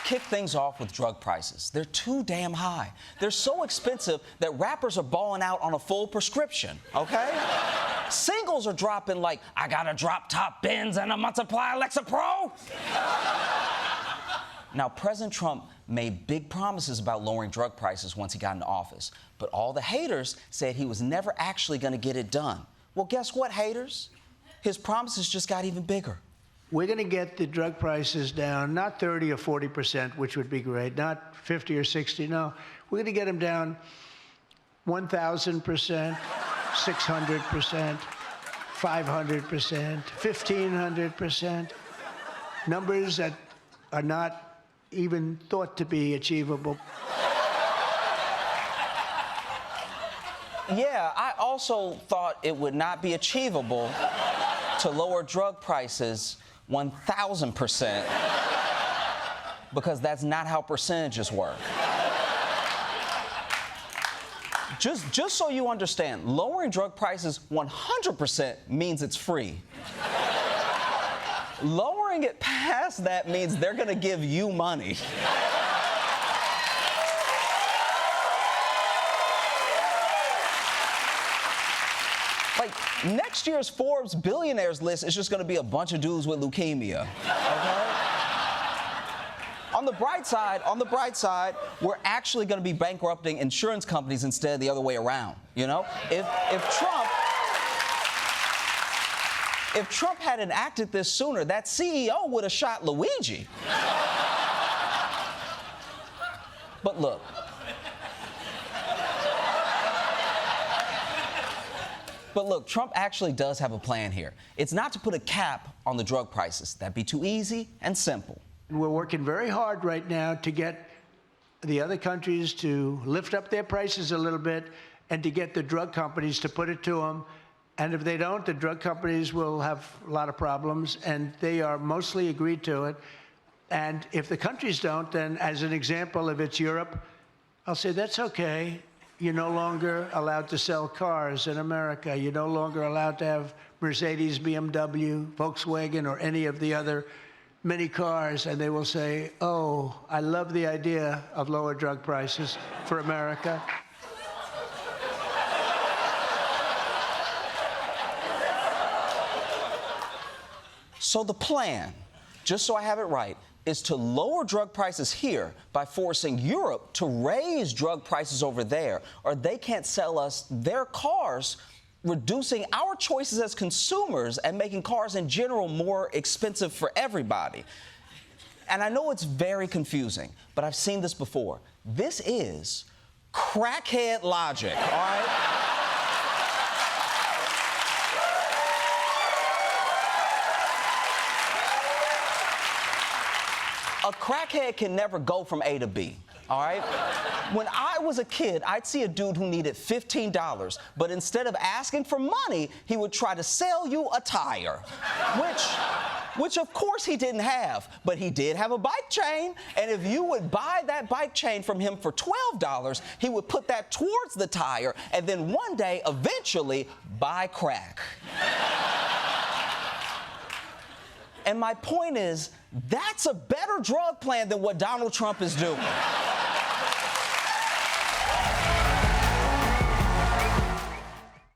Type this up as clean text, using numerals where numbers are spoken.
kick things off with drug prices. They're too damn high. They're so expensive that rappers are balling out on a full prescription, okay? Singles are dropping like, I gotta drop top bins and a multiply Alexa Pro. Now, President Trump made big promises about lowering drug prices once he got into office, but all the haters said he was never actually gonna get it done. Well, guess what, haters? His promises just got even bigger. We're going to get the drug prices down, not 30 or 40%, which would be great, not 50 or 60, no. We're going to get them down 1,000%, 600%, 500%, 1,500%, numbers that are not even thought to be achievable. Yeah, I also thought it would not be achievable to lower drug prices 1,000%, because that's not how percentages work. Just so you understand, lowering drug prices 100% means it's free. Lowering it past that means they're gonna give you money. Like, next year's Forbes billionaires list is just gonna be a bunch of dudes with leukemia, okay? On the bright side, we're actually gonna be bankrupting insurance companies instead of the other way around, you know? If Trump had enacted this sooner, that CEO would have shot Luigi. But look, Trump actually does have a plan here. It's not to put a cap on the drug prices. That'd be too easy and simple. We're working very hard right now to get the other countries to lift up their prices a little bit and to get the drug companies to put it to them. And if they don't, the drug companies will have a lot of problems, and they are mostly agreed to it. And if the countries don't, then as an example, if it's Europe, I'll say, that's okay. You're no longer allowed to sell cars in America. You're no longer allowed to have Mercedes, BMW, Volkswagen, or any of the other many cars. And they will say, oh, I love the idea of lower drug prices for America. So the plan, just so I have it right, is to lower drug prices here by forcing Europe to raise drug prices over there, or they can't sell us their cars, reducing our choices as consumers and making cars in general more expensive for everybody. And I know it's very confusing, but I've seen this before. This is crackhead logic, all right? A crackhead can never go from A to B, all right? When I was a kid, I'd see a dude who needed $15, but instead of asking for money, he would try to sell you a tire, which of course he didn't have, but he did have a bike chain, and if you would buy that bike chain from him for $12, he would put that towards the tire, and then one day, eventually, buy crack. And my point is, that's a better drug plan than what Donald Trump is doing.